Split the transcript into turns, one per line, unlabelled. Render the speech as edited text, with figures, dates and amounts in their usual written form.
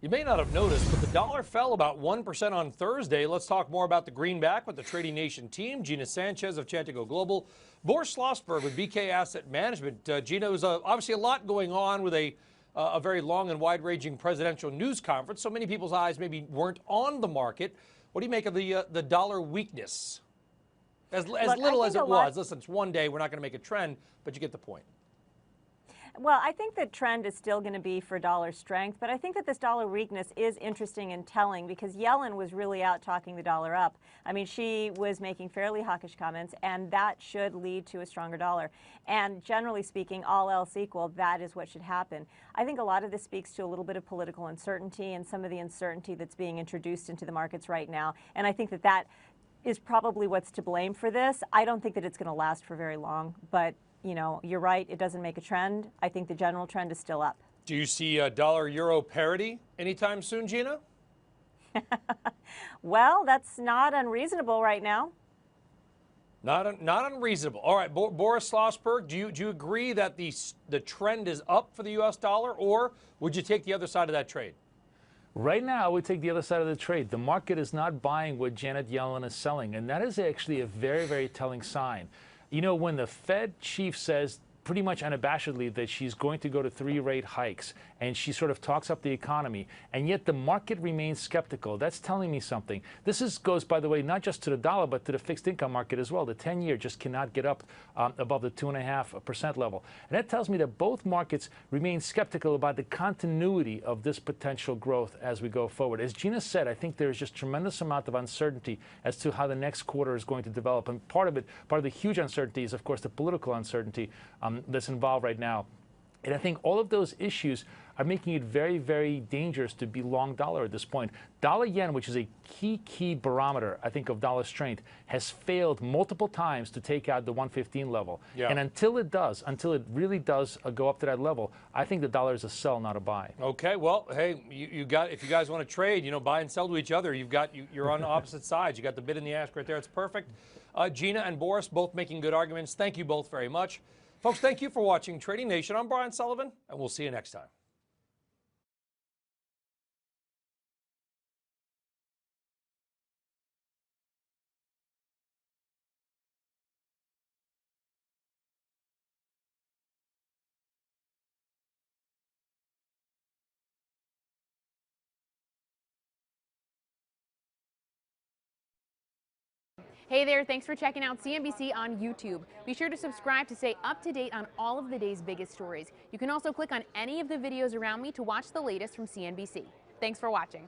You may not have noticed, but the dollar fell about 1% on Thursday. Let's talk more about the greenback with the Trading Nation team. Gina Sanchez of Chantico Global, Boris Schlossberg with BK Asset Management. Gina, there's obviously a lot going on with a very long and wide-ranging presidential news conference, so many people's eyes maybe weren't on the market. What do you make of the dollar weakness? As little as it was. Listen, it's one day. We're not going to make a trend, but you get the point.
Well, I think the trend is still going to be for dollar strength, but I think that this dollar weakness is interesting and telling because Yellen was really out talking the dollar up. I mean, she was making fairly hawkish comments, and that should lead to a stronger dollar. And generally speaking, all else equal, that is what should happen. I think a lot of this speaks to a little bit of political uncertainty and some of the uncertainty that's being introduced into the markets right now. And I think that that is probably what's to blame for this. I don't think that it's going to last for very long, but you know, you're right, it doesn't make a trend. I think the general trend is still up.
Do you see dollar-euro parity anytime soon, Gina?
Well, that's not unreasonable right now.
Not unreasonable. All right, Boris Schlossberg, do you agree that the trend is up for the U.S. dollar, or would you take the other side of that trade?
Right now, I would take the other side of the trade. The market is not buying what Janet Yellen is selling, and that is actually a very, very telling sign. You know, when the Fed chief says pretty much unabashedly that she's going to go to 3 rate hikes, and she sort of talks up the economy, and yet the market remains skeptical, that's telling me something. This goes, by the way, not just to the dollar, but to the fixed income market as well. The 10-year just cannot get up above the 2.5% level. And that tells me that both markets remain skeptical about the continuity of this potential growth as we go forward. As Gina said, I think there's just tremendous amount of uncertainty as to how the next quarter is going to develop. And part of the huge uncertainty is, of course, the political uncertainty that's involved right now. And I think all of those issues are making it very, very dangerous to be long dollar at this point. Dollar yen, which is a key barometer, I think, of dollar strength, has failed multiple times to take out the 115 level. Yeah. And until it really does go up to that level, I think the dollar is a sell, not a buy. Okay, well, hey, if you guys want to trade, you know, buy and sell to each other, you're on opposite sides. You got the bid and the ask right there. It's perfect. Gina and Boris both making good arguments. Thank you both very much. Folks, thank you for watching Trading Nation. I'm Brian Sullivan, and we'll see you next time.
Hey there, thanks for checking out CNBC on YouTube. Be sure to subscribe to stay up to date on all of the day's biggest stories. You can also click on any of the videos around me to watch the latest from CNBC. Thanks for watching.